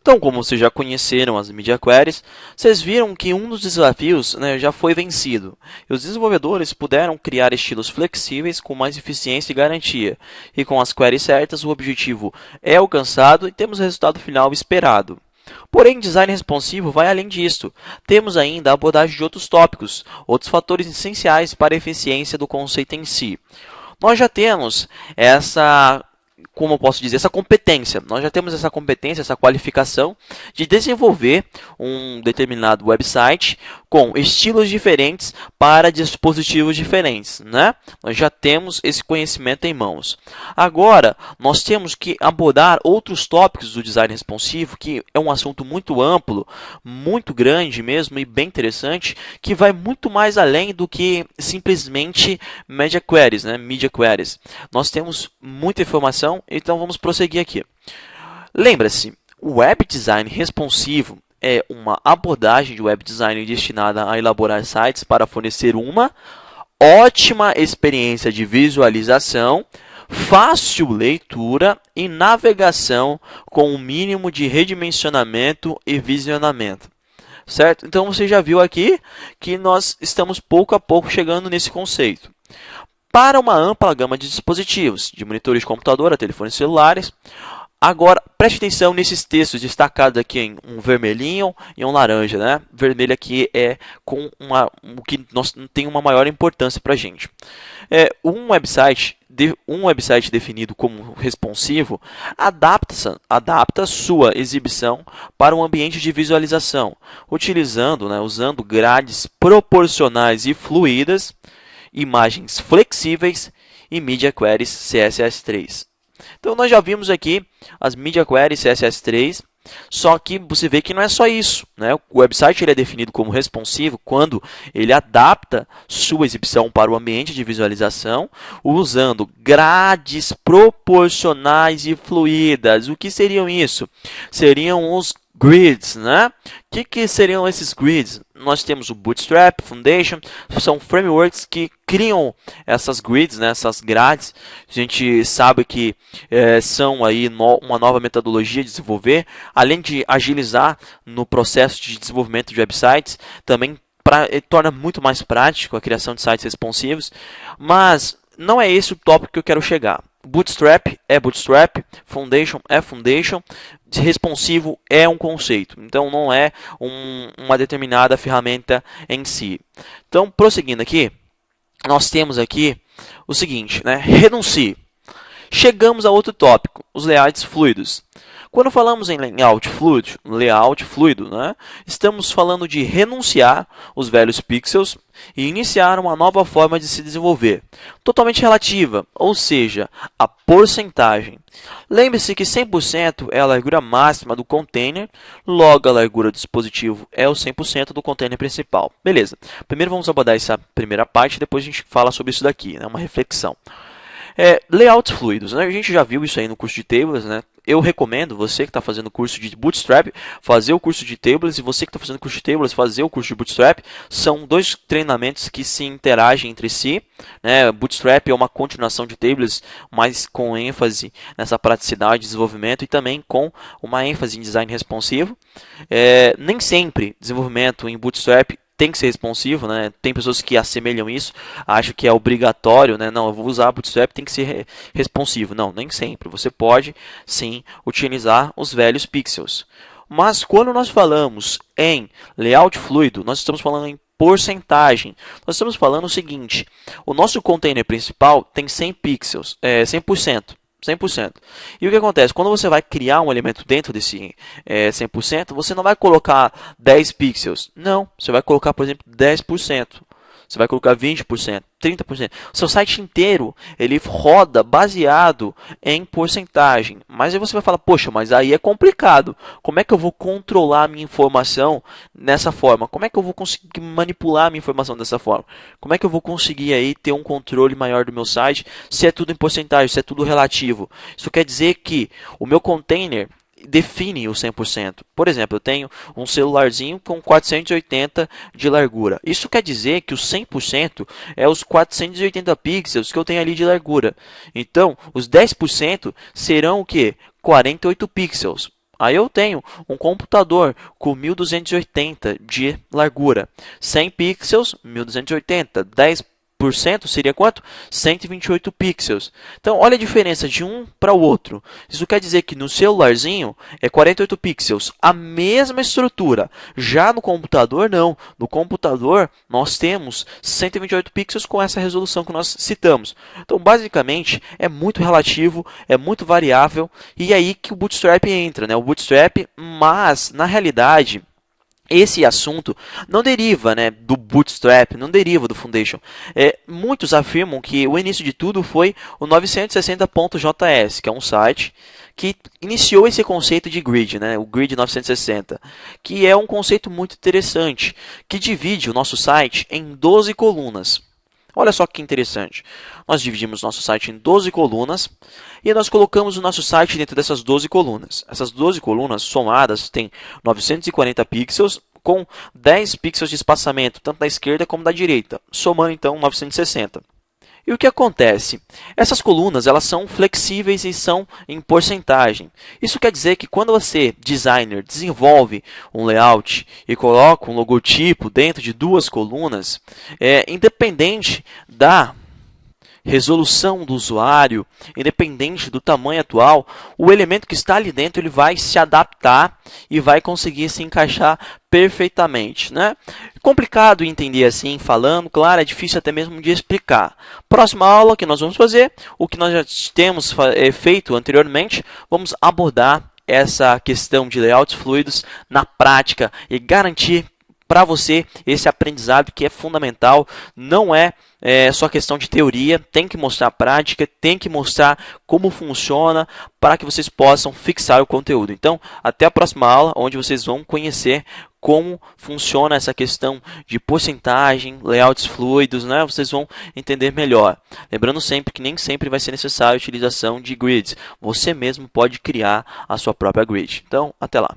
Então, como vocês já conheceram as Media Queries, vocês viram que um dos desafios, já foi vencido. E os desenvolvedores puderam criar estilos flexíveis com mais eficiência e garantia. E com as queries certas, o objetivo é alcançado e temos o resultado final esperado. Porém, design responsivo vai além disso. Temos ainda a abordagem de outros tópicos, outros fatores essenciais para a eficiência do conceito em si. Nós já temos como eu posso dizer, essa competência. Nós já temos essa competência, essa qualificação de desenvolver um determinado website com estilos diferentes para dispositivos diferentes, né? Nós já temos esse conhecimento em mãos. Agora, nós temos que abordar outros tópicos do design responsivo, que é um assunto muito amplo, muito grande mesmo e bem interessante, que vai muito mais além do que simplesmente Media Queries, né? Media Queries. Nós temos muita informação, então vamos prosseguir aqui. Lembra-se, o web design responsivo é uma abordagem de web design destinada a elaborar sites para fornecer uma ótima experiência de visualização, fácil leitura e navegação com o mínimo de redimensionamento e visionamento. Certo? Então você já viu aqui que nós estamos pouco a pouco chegando nesse conceito. Para uma ampla gama de dispositivos, de monitores de computador a telefones celulares. Agora, preste atenção nesses textos destacados aqui em um vermelhinho e um laranja, né? Vermelho aqui é com o que tem uma maior importância para a gente. Um website definido como responsivo adapta sua exibição para um ambiente de visualização, usando grades proporcionais e fluídas, imagens flexíveis e Media Queries CSS3. Então, nós já vimos aqui as Media Queries CSS3, só que você vê que não é só isso, né? O website ele é definido como responsivo quando ele adapta sua exibição para o ambiente de visualização, usando grades proporcionais e fluídas. O que seriam isso? Seriam os grids, né? O que seriam esses grids? Nós temos o Bootstrap, Foundation, são frameworks que criam essas grids, né, essas grades. A gente sabe que são aí uma nova metodologia de desenvolver, além de agilizar no processo de desenvolvimento de websites, também torna muito mais prático a criação de sites responsivos, mas não é esse o tópico que eu quero chegar. Bootstrap é Bootstrap, Foundation é Foundation, responsivo é um conceito, então não é uma determinada ferramenta em si. Então, prosseguindo aqui, nós temos aqui o seguinte, né? Renuncie. Chegamos a outro tópico, os layouts fluidos. Quando falamos em layout fluido, né, estamos falando de renunciar os velhos pixels e iniciar uma nova forma de se desenvolver, totalmente relativa, ou seja, a porcentagem. Lembre-se que 100% é a largura máxima do container, logo a largura do dispositivo é o 100% do container principal. Beleza, primeiro vamos abordar essa primeira parte, depois a gente fala sobre isso daqui, né, uma reflexão. Layouts fluidos, né? A gente já viu isso aí no curso de tables, né? Eu recomendo você que está fazendo o curso de Bootstrap fazer o curso de tables e você que está fazendo o curso de tables fazer o curso de Bootstrap. São dois treinamentos que se interagem entre si, né? Bootstrap é uma continuação de tables, mas com ênfase nessa praticidade de desenvolvimento e também com uma ênfase em design responsivo. Nem sempre desenvolvimento em Bootstrap tem que ser responsivo, né? Tem pessoas que assemelham isso, acham que é obrigatório, né? Não, eu vou usar Bootstrap, tem que ser responsivo. Não, nem sempre. Você pode, sim, utilizar os velhos pixels. Mas quando nós falamos em layout fluido, nós estamos falando em porcentagem. Nós estamos falando o seguinte, o nosso container principal tem 100 pixels, 100%. 100%. E o que acontece? Quando você vai criar um elemento dentro desse 100%, você não vai colocar 10 pixels. Não, você vai colocar, por exemplo, 10%. Você vai colocar 20%, 30%. O seu site inteiro ele roda baseado em porcentagem. Mas aí você vai falar, poxa, mas aí é complicado. Como é que eu vou controlar a minha informação dessa forma? Como é que eu vou conseguir manipular a minha informação dessa forma? Como é que eu vou conseguir aí ter um controle maior do meu site se é tudo em porcentagem, se é tudo relativo? Isso quer dizer que o meu container define o 100%. Por exemplo, eu tenho um celularzinho com 480 de largura. Isso quer dizer que o 100% é os 480 pixels que eu tenho ali de largura. Então, os 10% serão o quê? 48 pixels. Aí eu tenho um computador com 1280 de largura, 100 pixels, 1280, 10% seria quanto? 128 pixels. Então, olha a diferença de um para o outro. Isso quer dizer que no celularzinho é 48 pixels, a mesma estrutura. Já no computador, não. No computador, nós temos 128 pixels com essa resolução que nós citamos. Então, basicamente, é muito relativo, é muito variável, e é aí que o Bootstrap entra, né? O Bootstrap, mas, na realidade, esse assunto não deriva, né, do Bootstrap, não deriva do Foundation. Muitos afirmam que o início de tudo foi o 960.js, que é um site que iniciou esse conceito de grid, né, o Grid 960, que é um conceito muito interessante, que divide o nosso site em 12 colunas. Olha só que interessante. Nós dividimos nosso site em 12 colunas e nós colocamos o nosso site dentro dessas 12 colunas. Essas 12 colunas somadas têm 940 pixels com 10 pixels de espaçamento, tanto da esquerda como da direita, somando então 960. E o que acontece? Essas colunas elas são flexíveis e são em porcentagem. Isso quer dizer que quando você, designer, desenvolve um layout e coloca um logotipo dentro de duas colunas, independente da resolução do usuário, independente do tamanho atual, o elemento que está ali dentro ele vai se adaptar e vai conseguir se encaixar perfeitamente, né? Complicado entender assim, falando, claro, é difícil até mesmo de explicar. Próxima aula que nós vamos fazer, o que nós já temos feito anteriormente, vamos abordar essa questão de layouts fluidos na prática e garantir para você esse aprendizado que é fundamental, não é só questão de teoria, tem que mostrar a prática, tem que mostrar como funciona para que vocês possam fixar o conteúdo. Então, até a próxima aula, onde vocês vão conhecer como funciona essa questão de porcentagem, layouts fluidos, né? Vocês vão entender melhor. Lembrando sempre que nem sempre vai ser necessária a utilização de grids. Você mesmo pode criar a sua própria grid. Então, até lá.